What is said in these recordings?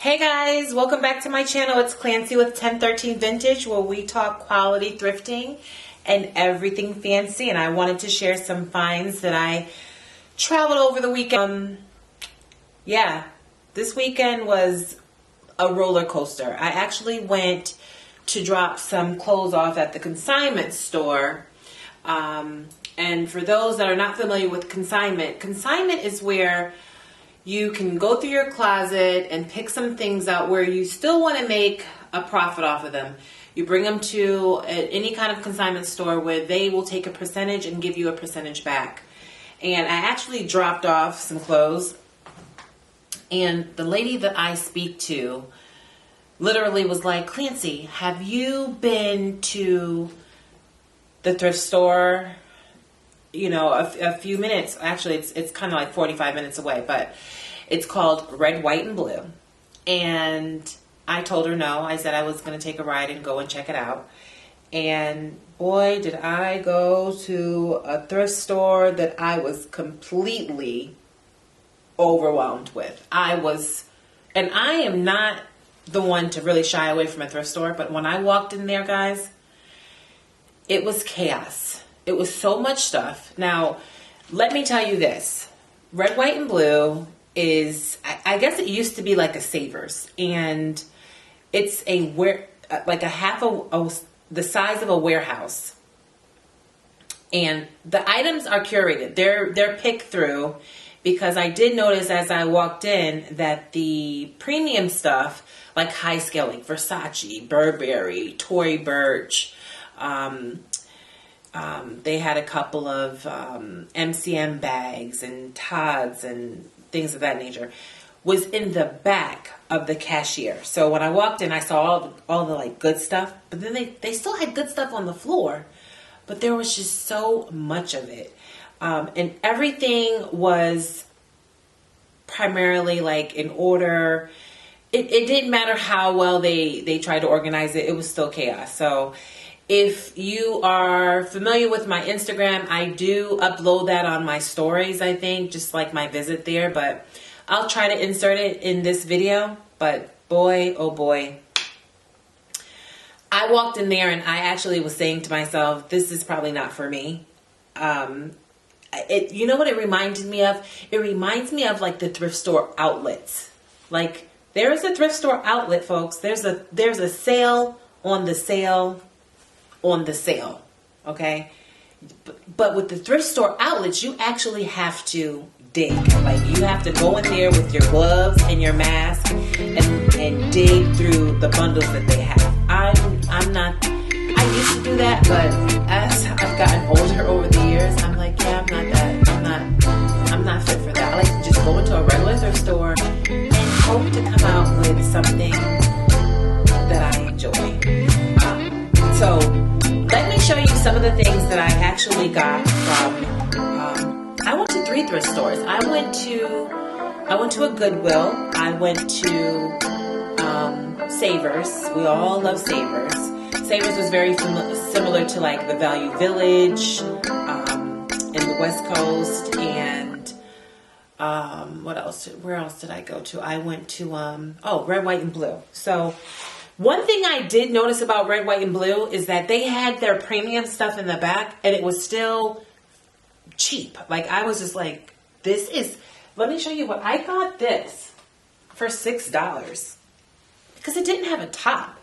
Hey guys, welcome back to my channel. It's Clancy with 1013 Vintage, where we talk quality thrifting and everything fancy. And I wanted to share some finds that I traveled over the weekend. Yeah, this weekend was a roller coaster. I actually went to drop some clothes off at the consignment store. And for those that are not familiar with consignment is where you can go through your closet and pick some things out where you still want to make a profit off of them. You bring them to any kind of consignment store where they will take a percentage and give you a percentage back. And I actually dropped off some clothes, and the lady that I speak to literally was like, Clancy, have you been to the thrift store? You know, a few minutes. Actually, it's kind of like 45 minutes away, but it's called Red, White, and Blue. And I told her no. I said I was going to take a ride and go and check it out. And boy, did I go to a thrift store that I was completely overwhelmed with. And I am not the one to really shy away from a thrift store, but when I walked in there, guys, it was chaos. It was so much stuff. Now, let me tell you this. Red, White, and Blue is, I guess it used to be like a Savers. And it's like the size of a warehouse. And the items are curated. They're picked through, because I did notice as I walked in that the premium stuff, like high scale, like Versace, Burberry, Tory Burch, they had a couple of MCM bags and Tod's and things of that nature, was in the back of the cashier. So when I walked in, I saw all the like good stuff, but then they still had good stuff on the floor, but there was just so much of it. And everything was primarily like in order. It didn't matter how well they tried to organize it. It was still chaos. So if you are familiar with my Instagram, I do upload that on my stories, I think, just like my visit there. But I'll try to insert it in this video. But boy, oh boy. I walked in there and I actually was saying to myself, this is probably not for me. You know what it reminded me of? It reminds me of like the thrift store outlets. Like, there is a thrift store outlet, folks. There's a sale on the sale on the sale, okay? But with the thrift store outlets, you actually have to dig. Like, you have to go in there with your gloves and your mask and dig through the bundles that they have. I'm not, I used to do that, but as I've gotten older over the years, I'm like, yeah, I'm not fit for that. I like to just go into a regular thrift store and hope to come out with something that I enjoy. So let me show you some of the things that I actually got from, I went to 3 thrift stores. I went to a Goodwill. I went to Savers. We all love Savers. Savers was very similar to like the Value Village in the West Coast. And what else? Where else did I go to? I went to, Red, White, and Blue. So one thing I did notice about Red, White, and Blue is that they had their premium stuff in the back, and it was still cheap. Like, I was just like, let me show you what I got this for $6 because it didn't have a top.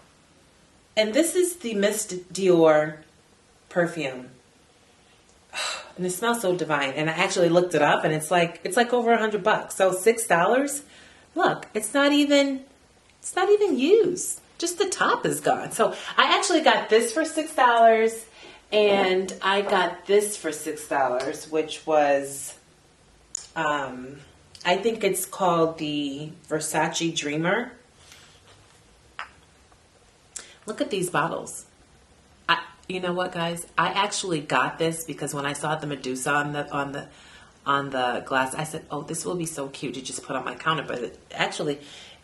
And this is the Miss Dior perfume. And it smells so divine. And I actually looked it up, and it's like over $100. So $6. Look, it's not even used. Just the top is gone. So I actually got this for $6, and I got this for $6, which was, I think it's called the Versace Dreamer. Look at these bottles. You know what, guys? I actually got this because when I saw the Medusa on the glass, I said, "Oh, this will be so cute to just put on my counter." But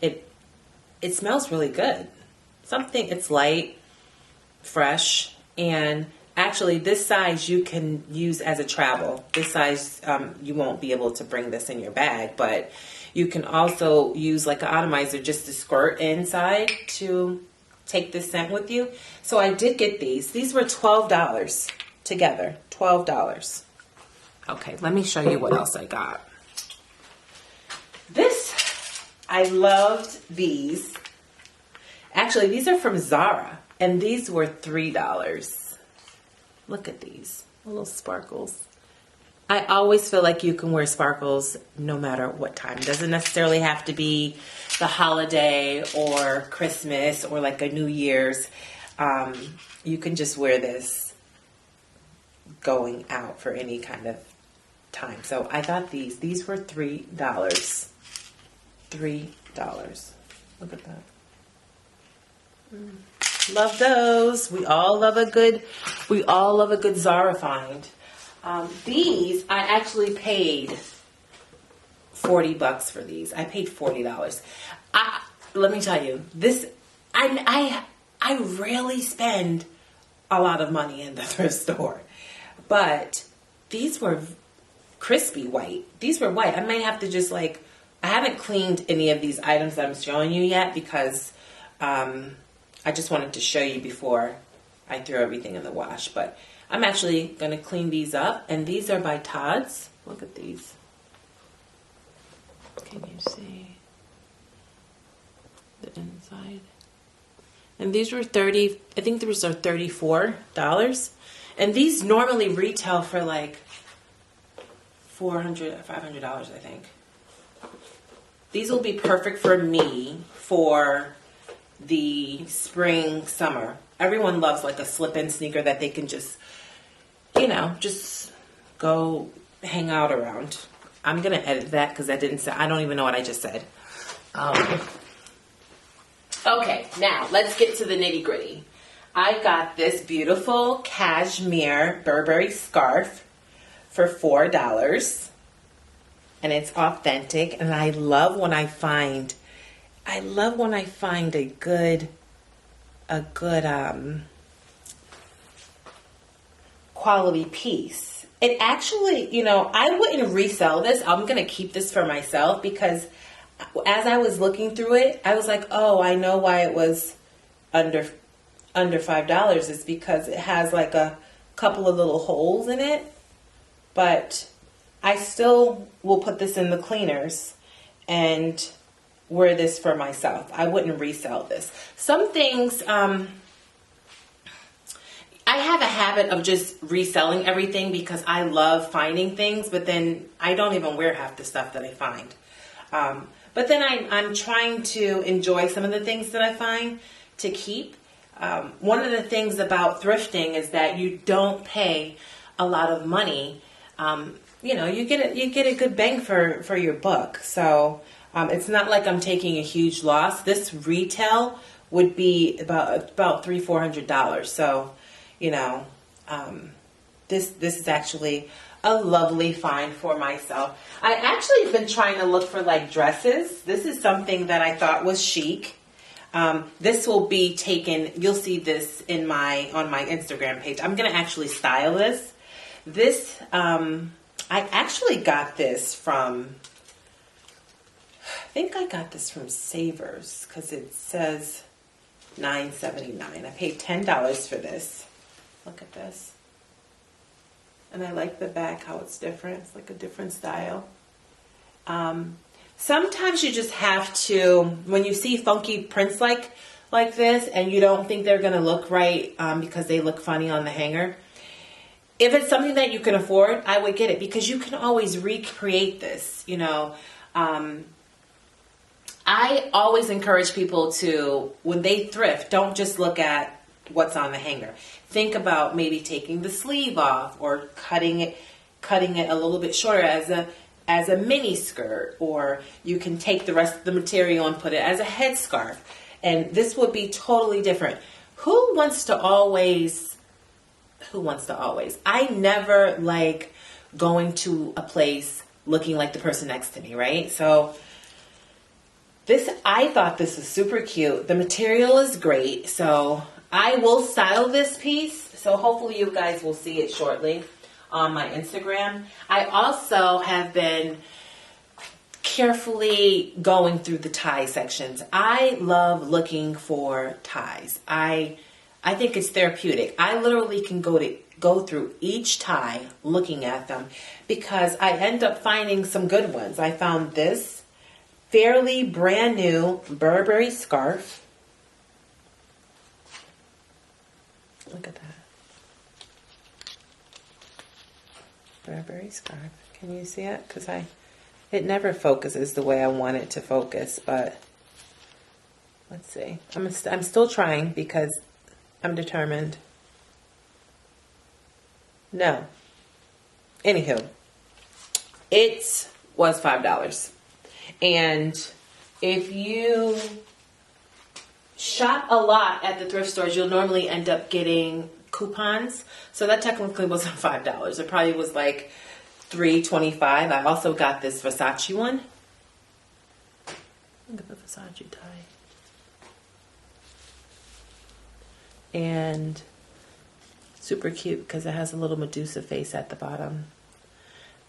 it smells really good. It's light, fresh, and Actually, this size you can use as a travel. This size, you won't be able to bring this in your bag, but you can also use like an atomizer just to squirt inside to take this scent with you. So I did get these. These were $12 together. $12. Okay, let me show you what else I got. I loved these. Actually, these are from Zara, and these were $3. Look at these little sparkles. I always feel like you can wear sparkles no matter what time. It doesn't necessarily have to be the holiday or Christmas or like a New Year's. You can just wear this going out for any kind of time. So I got these were $3. $3. Look at that. Love those. We all love a good Zara find. These I actually paid $40 for these. I paid $40. Let me tell you, I rarely spend a lot of money in the thrift store, but these were crispy white. These were white. I might have to just I haven't cleaned any of these items that I'm showing you yet because I just wanted to show you before I throw everything in the wash. But I'm actually going to clean these up. And these are by Todd's. Look at these. Can you see the inside? And these were I think these are $34. And these normally retail for like $400, $500, I think. These will be perfect for me for the spring, summer. Everyone loves like a slip-in sneaker that they can just, just go hang out around. I'm going to edit that because I don't even know what I just said. Okay, now let's get to the nitty-gritty. I got this beautiful cashmere Burberry scarf for $4. And it's authentic, and I love when I find a good quality piece. It actually, I wouldn't resell this. I'm going to keep this for myself because as I was looking through it, I was like, oh, I know why it was under $5. It's because it has like a couple of little holes in it, but I still will put this in the cleaners and wear this for myself. I wouldn't resell this. Some things, I have a habit of just reselling everything because I love finding things, but then I don't even wear half the stuff that I find. But then I'm trying to enjoy some of the things that I find to keep. One of the things about thrifting is that you don't pay a lot of money. You get a good bang for your buck. So it's not like I'm taking a huge loss. This retail would be about $300-400. So, this is actually a lovely find for myself. I actually have been trying to look for like dresses. This is something that I thought was chic. This will be taken. You'll see this on my Instagram page. I'm gonna actually style this. This. I actually got this from, I think I got this from Savers because it says $9.79. I paid $10 for this. Look at this. And I like the back, how it's different. It's like a different style. Sometimes you just have to, when you see funky prints like this and you don't think they're going to look right because they look funny on the hanger, if it's something that you can afford, I would get it because you can always recreate this, I always encourage people to, when they thrift, don't just look at what's on the hanger. Think about maybe taking the sleeve off or cutting it a little bit shorter as a mini skirt, or you can take the rest of the material and put it as a headscarf. And this would be totally different. Who wants to always? I never like going to a place looking like the person next to me, right? So I thought this was super cute. The material is great. So I will style this piece, so hopefully you guys will see it shortly on my Instagram. I also have been carefully going through the tie sections. I love looking for ties. I think it's therapeutic. I literally can go through each tie looking at them because I end up finding some good ones. I found this fairly brand new Burberry scarf. Look at that. Burberry scarf. Can you see it? Because it never focuses the way I want it to focus, but let's see. I'm still trying because I'm determined. No. Anywho, it was $5. And if you shop a lot at the thrift stores, you'll normally end up getting coupons. So that technically wasn't $5. It probably was like $3.25. I also got this Versace one. Look at the Versace tie. And super cute because it has a little Medusa face at the bottom.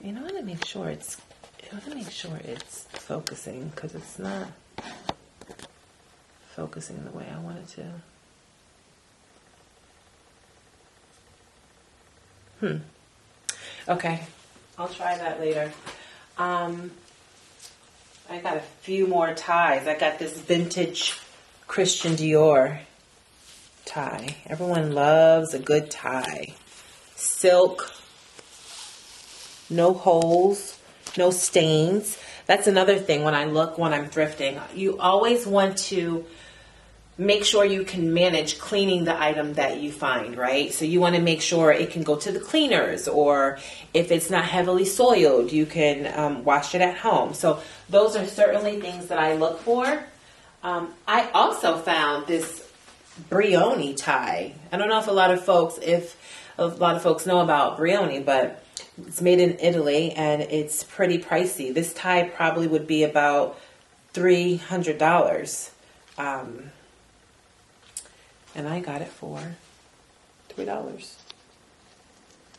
You know, I want to make sure it's focusing because it's not focusing the way I want it to. Okay, I'll try that later. I got a few more ties. I got this vintage Christian Dior tie. Everyone loves a good tie. Silk, no holes, no stains. That's another thing when I'm thrifting. You always want to make sure you can manage cleaning the item that you find, right? So you want to make sure it can go to the cleaners, or if it's not heavily soiled, you can wash it at home. So those are certainly things that I look for. I also found this Brioni tie. I don't know if a lot of folks know about Brioni, but it's made in Italy and it's pretty pricey. This tie probably would be about $300. And I got it for $3.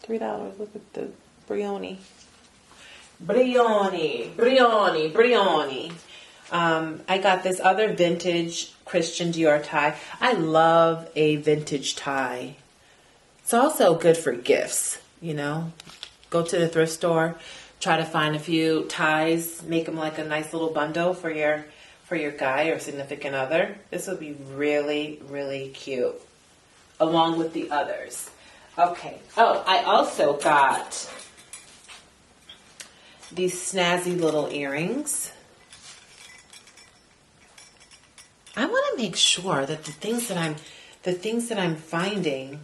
$3. Look at the Brioni. Brioni. I got this other vintage Christian Dior tie. I love a vintage tie. It's also good for gifts, you know. Go to the thrift store, try to find a few ties, make them like a nice little bundle for your guy or significant other. This would be really, really cute, along with the others. Okay. Oh, I also got these snazzy little earrings. I want to make sure that the things that I'm finding,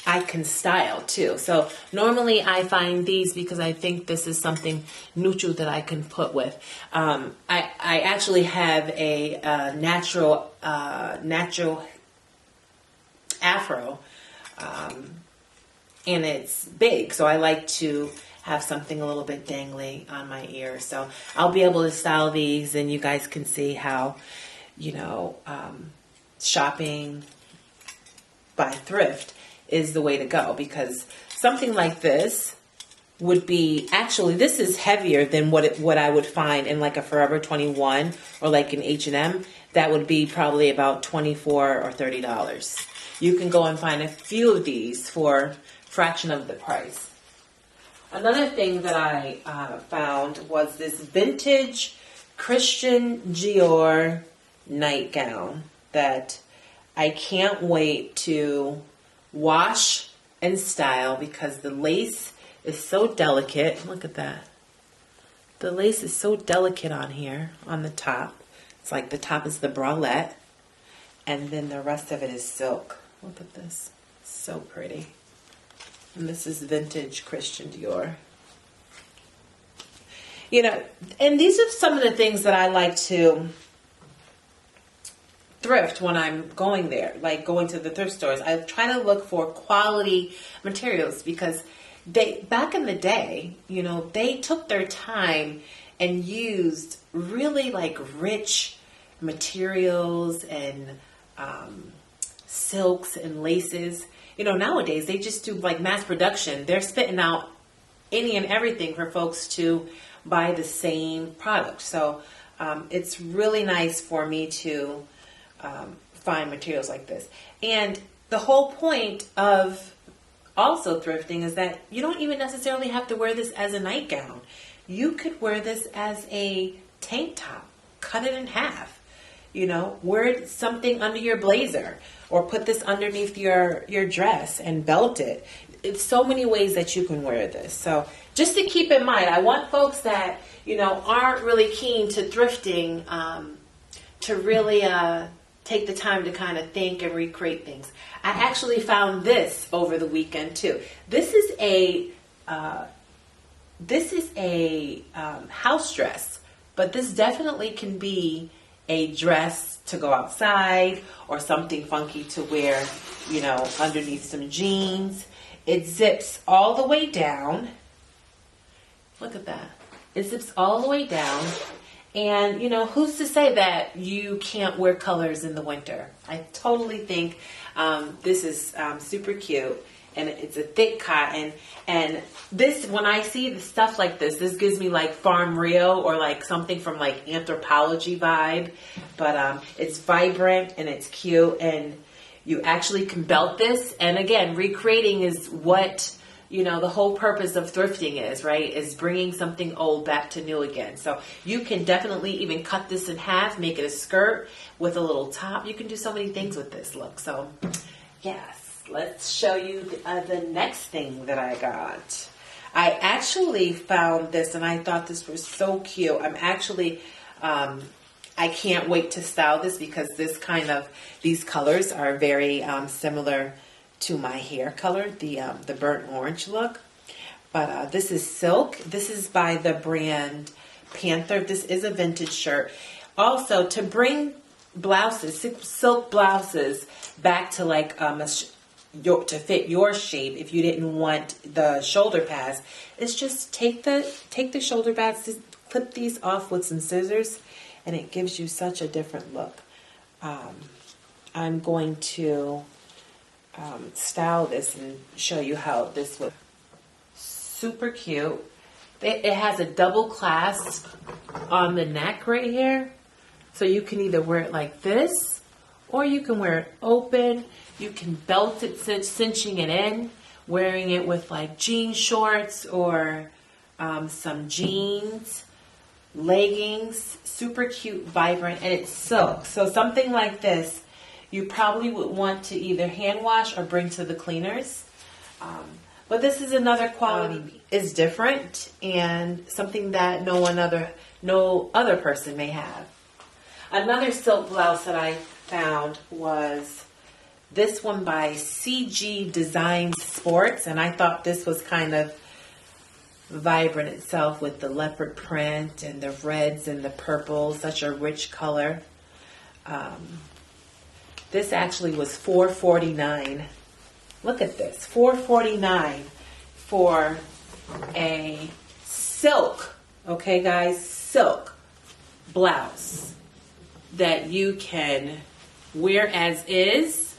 I can style too. So normally I find these because I think this is something neutral that I can put with. I actually have a natural afro, and it's big, so I like to have something a little bit dangly on my ear. So I'll be able to style these, and you guys can see how, you know, shopping by thrift is the way to go, because something like this would be, actually this is heavier than what I would find in like a Forever 21 or like an H&M. That would be probably about $24 or $30. You can go and find a few of these for a fraction of the price. Another thing that I found was this vintage Christian Dior nightgown that I can't wait to wash and style because the lace is so delicate. Look at that. The lace is so delicate on here, on the top. It's like the top is the bralette, and then the rest of it is silk. Look at this. So pretty. And this is vintage Christian Dior. You know, and these are some of the things that I like to thrift when I'm going there, like going to the thrift stores. I try to look for quality materials because back in the day, you know, they took their time and used really like rich materials and silks and laces. You know, nowadays they just do like mass production. They're spitting out any and everything for folks to buy the same product. So it's really nice for me to find materials like this. And the whole point of also thrifting is that you don't even necessarily have to wear this as a nightgown. You could wear this as a tank top, cut it in half, you know, wear something under your blazer or put this underneath your dress and belt it. It's so many ways that you can wear this. So just to keep in mind, I want folks that, you know, aren't really keen to thrifting to really take the time to kind of think and recreate things. I actually found this over the weekend too. This is a house dress, but this definitely can be a dress to go outside or something funky to wear, you know, underneath some jeans. It zips all the way down. Look at that. It zips all the way down. And, you know, who's to say that you can't wear colors in the winter? I totally think this is super cute. And it's a thick cotton. And this, when I see the stuff like this gives me like Farm Rio or like something from like Anthropology vibe. But it's vibrant and it's cute. And you actually can belt this. And again, recreating is what, you know, the whole purpose of thrifting is, right? Is bringing something old back to new again. So you can definitely even cut this in half, make it a skirt with a little top. You can do so many things with this look. So yes. Let's show you the next thing that I got. I actually found this and I thought this was so cute. I'm actually, I can't wait to style this because these colors are very similar to my hair color, the burnt orange look. But this is silk. This is by the brand Panther. This is a vintage shirt. Also, to bring blouses, silk blouses back to like to fit your shape, if you didn't want the shoulder pads, is just take the shoulder pads, just clip these off with some scissors, and it gives you such a different look. I'm going to style this and show you how this would. Super cute. It has a double clasp on the neck right here, so you can either wear it like this or you can wear it open. You can belt it, cinching it in, wearing it with like jean shorts or some jeans, leggings. Super cute, vibrant, and it's silk. So something like this, you probably would want to either hand wash or bring to the cleaners. But this is another quality. It's different and something that no other person may have. Another silk blouse that I found was this one by CG Designs Sports, and I thought this was kind of vibrant itself with the leopard print and the reds and the purples, such a rich color. This actually was $4.49. Look at this, $4.49 for a silk, okay guys, silk blouse that you can wear as is.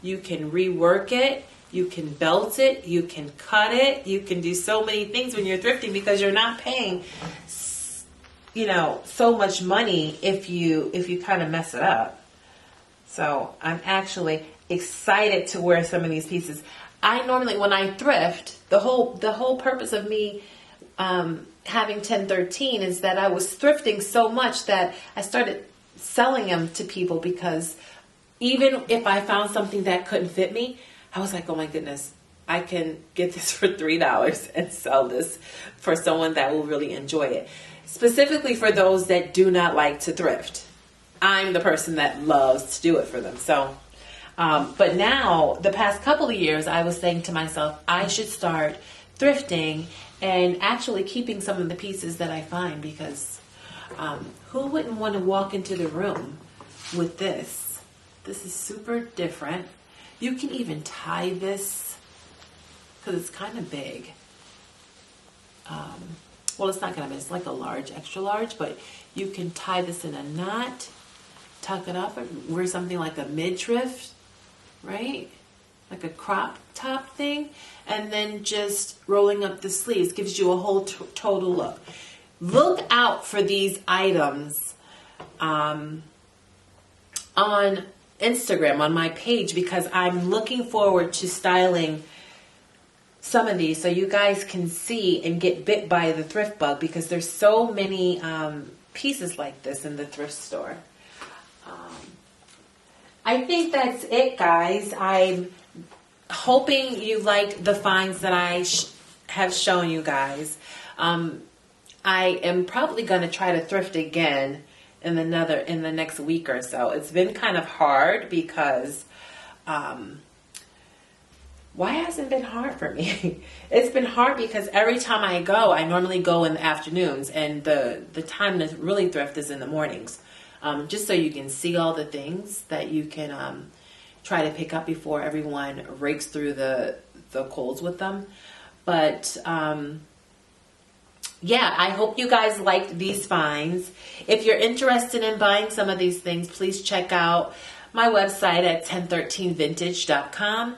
You can rework it, you can belt it, you can cut it, you can do so many things when you're thrifting because you're not paying, you know, so much money if you kind of mess it up. So I'm actually excited to wear some of these pieces. I normally, when I thrift, the whole purpose of me having 1013 is that I was thrifting so much that I started selling them to people, because even if I found something that couldn't fit me, I was like, oh my goodness, I can get this for $3 and sell this for someone that will really enjoy it. Specifically for those that do not like to thrift. I'm the person that loves to do it for them. So, but now, the past couple of years, I was saying to myself, I should start thrifting and actually keeping some of the pieces that I find, because who wouldn't want to walk into the room with this? This is super different. You can even tie this because it's kind of big. well, it's not gonna be, it's like a large, extra large, but you can tie this in a knot, tuck it up, and wear something like a mid-thrift, right? Like a crop top thing, and then just rolling up the sleeves gives you a whole total look. Look out for these items on Instagram, on my page, because I'm looking forward to styling some of these so you guys can see and get bit by the thrift bug, because there's so many pieces like this in the thrift store. I think that's it, guys. I'm hoping you liked the finds that I have shown you guys. I am probably going to try to thrift again in the next week or so. It's been kind of hard because why hasn't it been hard for me? It's been hard because every time I go, I normally go in the afternoons, and the time to really thrift is in the mornings. Just so you can see all the things that you can try to pick up before everyone rakes through the coals with them. But yeah, I hope you guys liked these finds. If you're interested in buying some of these things, please check out my website at 1013vintage.com.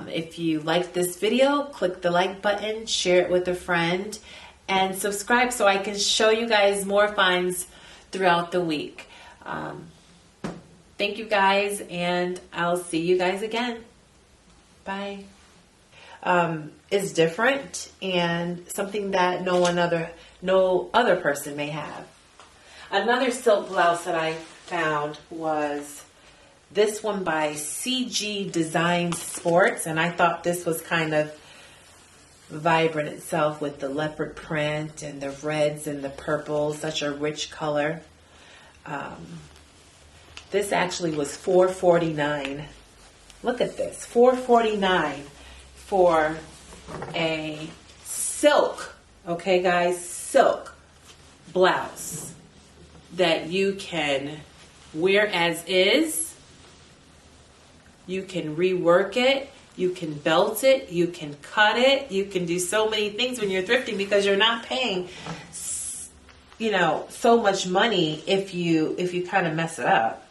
If you liked this video, click the like button, share it with a friend, and subscribe so I can show you guys more finds throughout the week. Thank you guys, and I'll see you guys again. Bye. Is different and something that no other person may have. Another silk blouse that I found was this one by CG Design Sports, and I thought this was kind of vibrant itself with the leopard print and the reds and the purples, such a rich color. This actually was $4.49. Look at this, $4.49 for a silk, okay guys, silk blouse that you can wear as is. You can rework it, you can belt it, you can cut it, you can do so many things when you're thrifting, because you're not paying, you know, so much money if you kind of mess it up.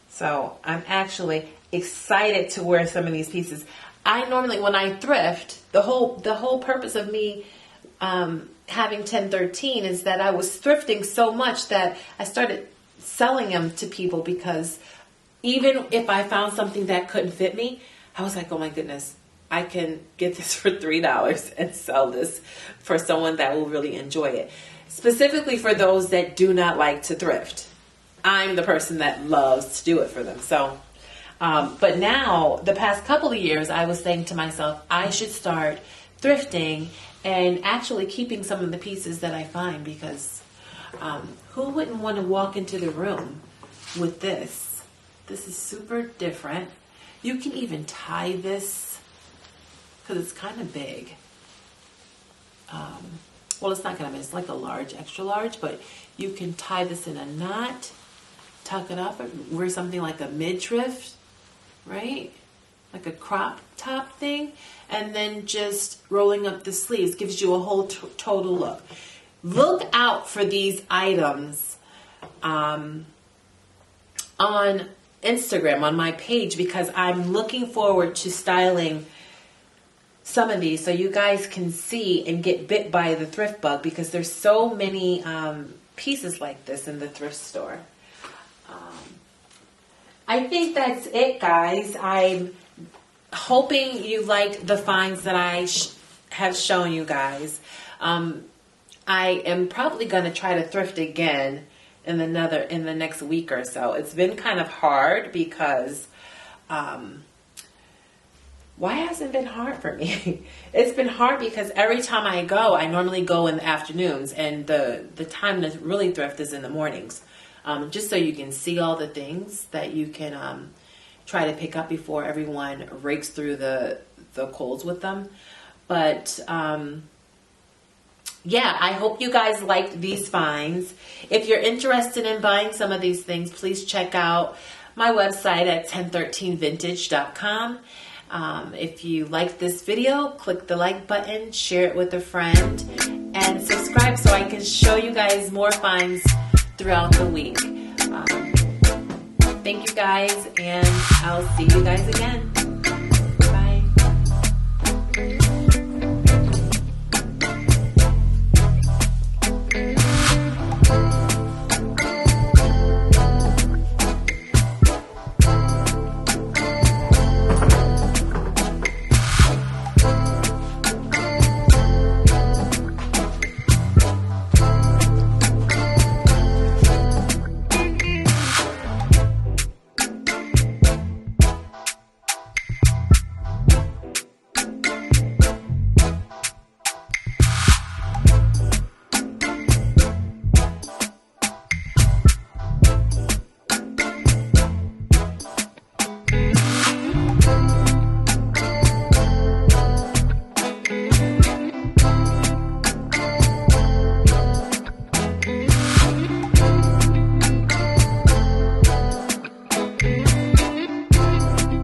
So I'm actually excited to wear some of these pieces. I normally, when I thrift, the whole purpose of me having 1013 is that I was thrifting so much that I started selling them to people, because even if I found something that couldn't fit me, I was like, oh my goodness, I can get this for $3 and sell this for someone that will really enjoy it. Specifically for those that do not like to thrift. I'm the person that loves to do it for them. So, but now, the past couple of years, I was saying to myself, I should start thrifting and actually keeping some of the pieces that I find, because who wouldn't want to walk into the room with this? This is super different. You can even tie this, because it's kind of big. Well, it's not going to be, it's like a large, extra large, but you can tie this in a knot, tuck it up, and wear something like a mid-thrift, right? Like a crop top thing, and then just rolling up the sleeves gives you a whole total look. Look out for these items on Instagram, on my page, because I'm looking forward to styling some of these so you guys can see and get bit by the thrift bug, because there's so many pieces like this in the thrift store. I think that's it, guys. I'm hoping you liked the finds that I have shown you guys. I am probably going to try to thrift again in the next week or so. It's been kind of hard because why hasn't it been hard for me? It's been hard because every time I go, I normally go in the afternoons, and the time to really thrift is in the mornings. Just so you can see all the things that you can try to pick up before everyone rakes through the coals with them. But yeah, I hope you guys liked these finds. If you're interested in buying some of these things, please check out my website at 1013vintage.com. If you liked this video, click the like button, share it with a friend, and subscribe so I can show you guys more finds throughout the week. Thank you guys, and I'll see you guys again.